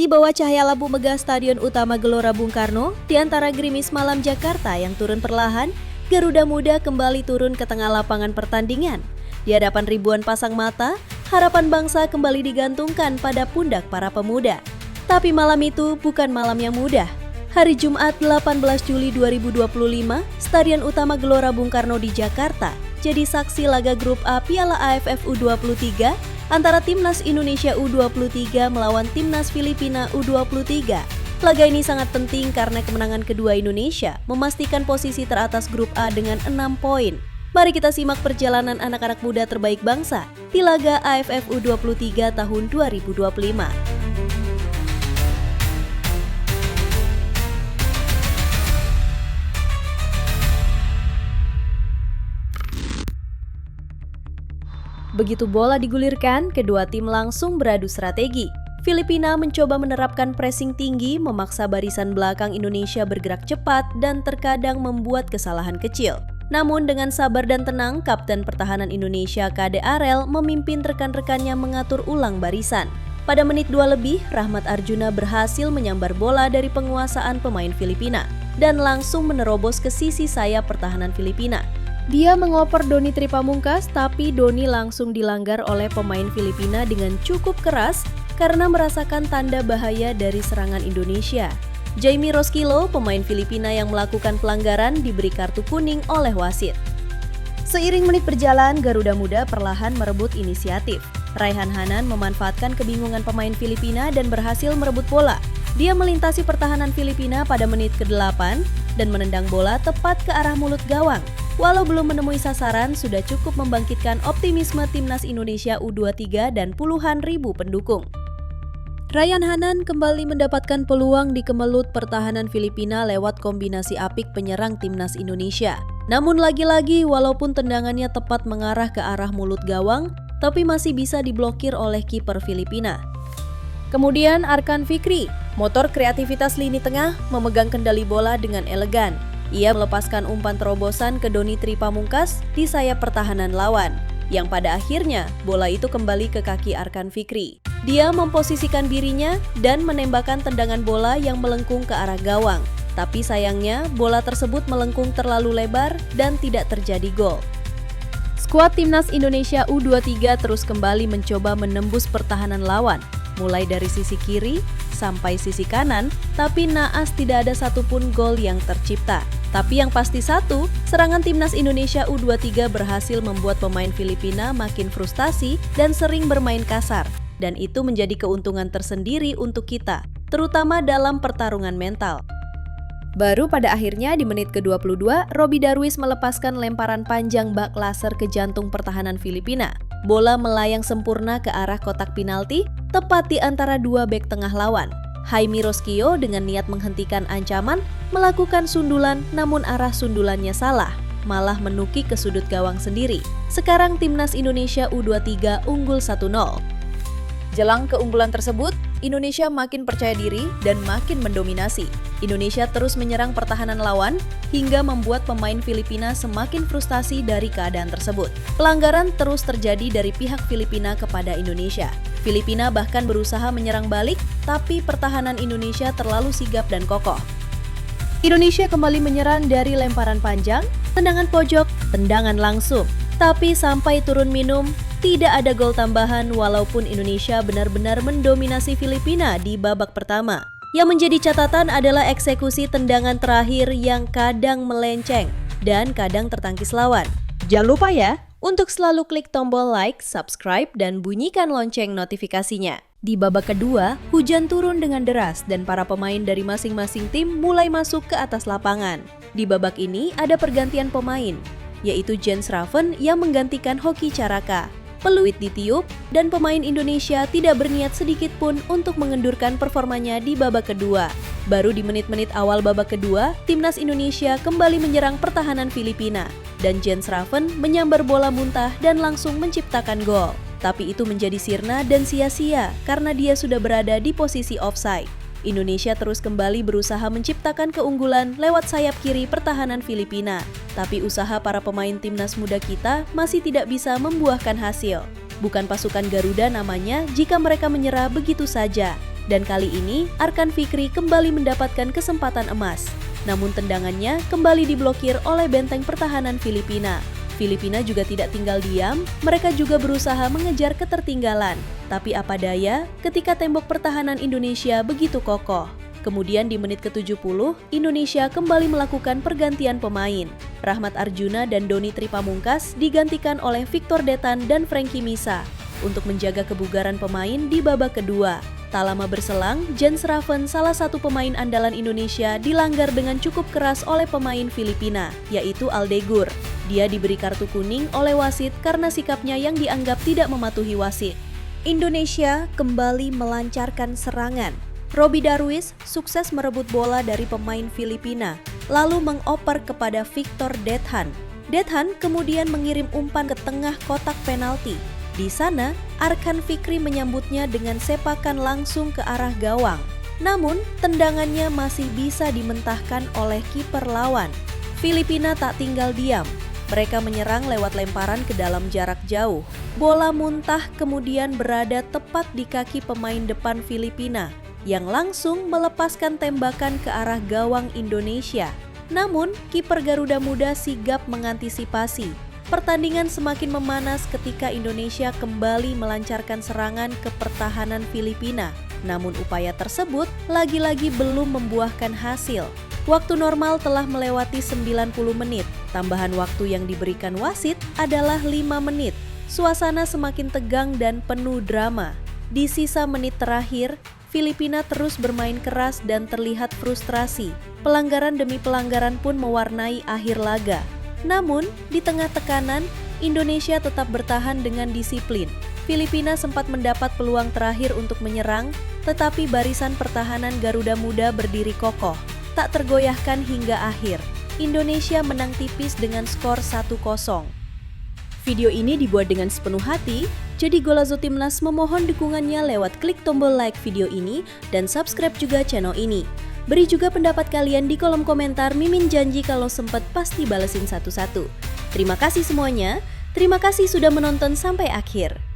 Di bawah cahaya lampu megah Stadion Utama Gelora Bung Karno, di antara gerimis malam Jakarta yang turun perlahan, Garuda Muda kembali turun ke tengah lapangan pertandingan. Di hadapan ribuan pasang mata, harapan bangsa kembali digantungkan pada pundak para pemuda. Tapi malam itu bukan malam yang mudah. Hari Jumat 18 Juli 2025, Stadion Utama Gelora Bung Karno di Jakarta jadi saksi laga grup A Piala AFF U23 antara Timnas Indonesia U23 melawan Timnas Filipina U23. Laga ini sangat penting karena kemenangan kedua Indonesia memastikan posisi teratas grup A dengan 6 poin. Mari kita simak perjalanan anak-anak muda terbaik bangsa di laga AFF U23 tahun 2025. Begitu bola digulirkan, kedua tim langsung beradu strategi. Filipina mencoba menerapkan pressing tinggi, memaksa barisan belakang Indonesia bergerak cepat dan terkadang membuat kesalahan kecil. Namun dengan sabar dan tenang, Kapten Pertahanan Indonesia KD Arel memimpin rekan-rekannya mengatur ulang barisan. Pada menit 2 lebih, Rahmat Arjuna berhasil menyambar bola dari penguasaan pemain Filipina dan langsung menerobos ke sisi sayap pertahanan Filipina. Dia mengoper Doni Tripamungkas, tapi Doni langsung dilanggar oleh pemain Filipina dengan cukup keras karena merasakan tanda bahaya dari serangan Indonesia. Jaime Roskilo, pemain Filipina yang melakukan pelanggaran, diberi kartu kuning oleh wasit. Seiring menit berjalan, Garuda Muda perlahan merebut inisiatif. Raihan Hanan memanfaatkan kebingungan pemain Filipina dan berhasil merebut bola. Dia melintasi pertahanan Filipina pada menit ke-8 dan menendang bola tepat ke arah mulut gawang. Walau belum menemui sasaran, sudah cukup membangkitkan optimisme Timnas Indonesia U23 dan puluhan ribu pendukung. Raihan Hanan kembali mendapatkan peluang di kemelut pertahanan Filipina lewat kombinasi apik penyerang Timnas Indonesia. Namun lagi-lagi, walaupun tendangannya tepat mengarah ke arah mulut gawang, tapi masih bisa diblokir oleh kiper Filipina. Kemudian Arkan Fikri, motor kreativitas lini tengah, memegang kendali bola dengan elegan. Ia melepaskan umpan terobosan ke Doni Tripamungkas di sayap pertahanan lawan, yang pada akhirnya bola itu kembali ke kaki Arkan Fikri. Dia memposisikan dirinya dan menembakkan tendangan bola yang melengkung ke arah gawang. Tapi sayangnya bola tersebut melengkung terlalu lebar dan tidak terjadi gol. Skuad Timnas Indonesia U23 terus kembali mencoba menembus pertahanan lawan, mulai dari sisi kiri sampai sisi kanan, tapi naas tidak ada satupun gol yang tercipta. Tapi yang pasti satu, serangan Timnas Indonesia U23 berhasil membuat pemain Filipina makin frustasi dan sering bermain kasar. Dan itu menjadi keuntungan tersendiri untuk kita, terutama dalam pertarungan mental. Baru pada akhirnya di menit ke-22, Robby Darwish melepaskan lemparan panjang bak laser ke jantung pertahanan Filipina. Bola melayang sempurna ke arah kotak penalti, tepat di antara dua bek tengah lawan. Jaime Roskilo dengan niat menghentikan ancaman, melakukan sundulan namun arah sundulannya salah, malah menukik ke sudut gawang sendiri. Sekarang Timnas Indonesia U23 unggul 1-0. Jelang keunggulan tersebut, Indonesia makin percaya diri dan makin mendominasi. Indonesia terus menyerang pertahanan lawan hingga membuat pemain Filipina semakin frustasi dari keadaan tersebut. Pelanggaran terus terjadi dari pihak Filipina kepada Indonesia. Filipina bahkan berusaha menyerang balik, tapi pertahanan Indonesia terlalu sigap dan kokoh. Indonesia kembali menyerang dari lemparan panjang, tendangan pojok, tendangan langsung. Tapi sampai turun minum, tidak ada gol tambahan walaupun Indonesia benar-benar mendominasi Filipina di babak pertama. Yang menjadi catatan adalah eksekusi tendangan terakhir yang kadang melenceng dan kadang tertangkis lawan. Jangan lupa ya, untuk selalu klik tombol like, subscribe, dan bunyikan lonceng notifikasinya. Di babak kedua, hujan turun dengan deras dan para pemain dari masing-masing tim mulai masuk ke atas lapangan. Di babak ini ada pergantian pemain, yaitu Jens Raven yang menggantikan Hoki Caraka. Peluit ditiup, dan pemain Indonesia tidak berniat sedikit pun untuk mengendurkan performanya di babak kedua. Baru di menit-menit awal babak kedua, Timnas Indonesia kembali menyerang pertahanan Filipina, dan Jens Raven menyambar bola muntah dan langsung menciptakan gol. Tapi itu menjadi sirna dan sia-sia karena dia sudah berada di posisi offside. Indonesia terus kembali berusaha menciptakan keunggulan lewat sayap kiri pertahanan Filipina. Tapi usaha para pemain timnas muda kita masih tidak bisa membuahkan hasil. Bukan pasukan Garuda namanya jika mereka menyerah begitu saja. Dan kali ini, Arkan Fikri kembali mendapatkan kesempatan emas. Namun tendangannya kembali diblokir oleh benteng pertahanan Filipina. Filipina juga tidak tinggal diam, mereka juga berusaha mengejar ketertinggalan. Tapi apa daya, ketika tembok pertahanan Indonesia begitu kokoh. Kemudian di menit ke-70, Indonesia kembali melakukan pergantian pemain. Rahmat Arjuna dan Doni Tripamungkas digantikan oleh Victor Detan dan Frankie Misa untuk menjaga kebugaran pemain di babak kedua. Tak lama berselang, Jens Raven, salah satu pemain andalan Indonesia, dilanggar dengan cukup keras oleh pemain Filipina, yaitu Aldegur. Dia diberi kartu kuning oleh wasit karena sikapnya yang dianggap tidak mematuhi wasit. Indonesia kembali melancarkan serangan. Robby Darwish sukses merebut bola dari pemain Filipina, lalu mengoper kepada Victor Dethan. Dethan kemudian mengirim umpan ke tengah kotak penalti. Di sana, Arkan Fikri menyambutnya dengan sepakan langsung ke arah gawang. Namun, tendangannya masih bisa dimentahkan oleh kiper lawan. Filipina tak tinggal diam. Mereka menyerang lewat lemparan ke dalam jarak jauh. Bola muntah kemudian berada tepat di kaki pemain depan Filipina, yang langsung melepaskan tembakan ke arah gawang Indonesia. Namun, kiper Garuda Muda sigap mengantisipasi. Pertandingan semakin memanas ketika Indonesia kembali melancarkan serangan ke pertahanan Filipina. Namun upaya tersebut lagi-lagi belum membuahkan hasil. Waktu normal telah melewati 90 menit. Tambahan waktu yang diberikan wasit adalah 5 menit. Suasana semakin tegang dan penuh drama. Di sisa menit terakhir, Filipina terus bermain keras dan terlihat frustrasi. Pelanggaran demi pelanggaran pun mewarnai akhir laga. Namun, di tengah tekanan, Indonesia tetap bertahan dengan disiplin. Filipina sempat mendapat peluang terakhir untuk menyerang, tetapi barisan pertahanan Garuda Muda berdiri kokoh, tak tergoyahkan hingga akhir. Indonesia menang tipis dengan skor 1-0. Video ini dibuat dengan sepenuh hati, jadi Golazo Timnas memohon dukungannya lewat klik tombol like video ini dan subscribe juga channel ini. Beri juga pendapat kalian di kolom komentar, Mimin janji kalau sempat pasti balesin satu-satu. Terima kasih semuanya, terima kasih sudah menonton sampai akhir.